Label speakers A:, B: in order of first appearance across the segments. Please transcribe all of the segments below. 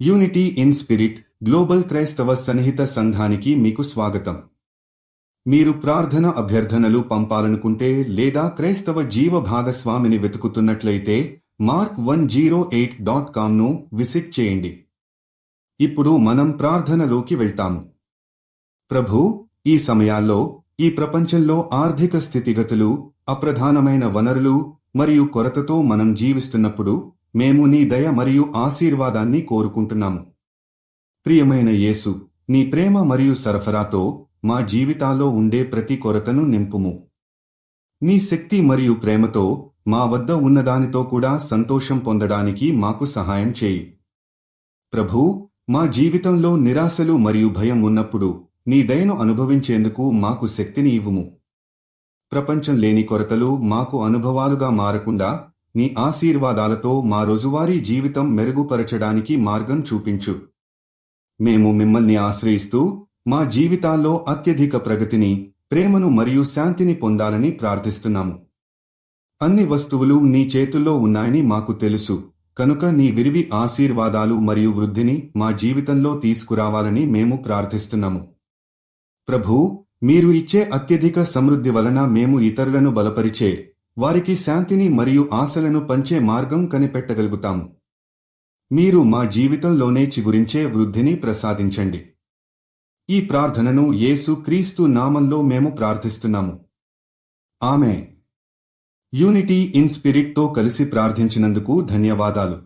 A: Unity in spirit global క్రైస్తవ సన్నిహిత సంఘానికి మీకు స్వాగతం. మీరు ప్రార్థన అభ్యర్థనలు పంపాలనుకుంటే లేదా క్రైస్తవ జీవ భాగస్వామిని వెతుకుతున్నట్లయితే mark108.com ను విజిట్ చేయండి. ఇప్పుడు మనం ప్రార్థనలోకి వెళ్తాము. ప్రభూ, ఈ సమయాల్లో ఈ ప్రపంచంలో ఆర్థిక స్థితిగతులు, అప్రధానమైన వనరులు మరియు కొరతతో మనం జీవిస్తున్నప్పుడు మేము నీ దయ మరియు ఆశీర్వాదాన్ని కోరుకుంటున్నాము. ప్రియమైన యేసు, నీ ప్రేమ మరియు సరఫరాతో మా జీవితాల్లో ఉండే ప్రతి కొరతను నింపుము. నీ శక్తి మరియు ప్రేమతో మా వద్ద ఉన్నదానితో కూడా సంతోషం పొందడానికి మాకు సహాయం చేయి. ప్రభూ, మా జీవితంలో నిరాశలు మరియు భయం ఉన్నప్పుడు నీ దయను అనుభవించేందుకు మాకు శక్తిని ఇవ్వుము. ప్రపంచం లేని కొరతలు మాకు అనుభవాలుగా మారకుండా నీ ఆశీర్వాదాలతో మా రోజువారీ జీవితం మెరుగుపరచడానికి మార్గం చూపించు. మేము మిమ్మల్ని ఆశ్రయిస్తూ మా జీవితాల్లో అత్యధిక ప్రగతిని, ప్రేమను మరియు శాంతిని పొందాలని ప్రార్థిస్తున్నాము. అన్ని వస్తువులు నీ చేతుల్లో ఉన్నాయని మాకు తెలుసు, కనుక నీ విరివి ఆశీర్వాదాలు మరియు వృద్ధిని మా జీవితంలో తీసుకురావాలని మేము ప్రార్థిస్తున్నాము. ప్రభూ, మీరు ఇచ్చే అత్యధిక సమృద్ధి వలన మేము ఇతరులను బలపరిచే, వారికి శాంతిని మరియు ఆశలను పంచే మార్గం కనిపెట్టగలుగుతాము. మీరు మా జీవితంలోనే చిగురించే వృద్ధిని ప్రసాదించండి. ఈ ప్రార్థనను యేసు క్రీస్తు నామంలో మేము ప్రార్థిస్తున్నాము. ఆమేన్. యూనిటీ ఇన్ స్పిరిట్తో కలిసి ప్రార్థించినందుకు ధన్యవాదాలు.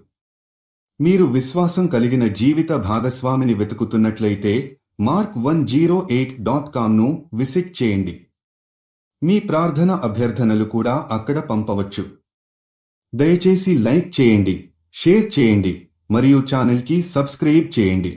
A: మీరు విశ్వాసం కలిగిన జీవిత భాగస్వామిని వెతుకుతున్నట్లయితే mark108.com ను విజిట్ చేయండి. మీ ప్రార్థన అభ్యర్థనలు కూడా అక్కడ పంపవచ్చు. దయచేసి లైక్ చేయండి, షేర్ చేయండి మరియు ఛానల్కి సబ్స్క్రైబ్ చేయండి.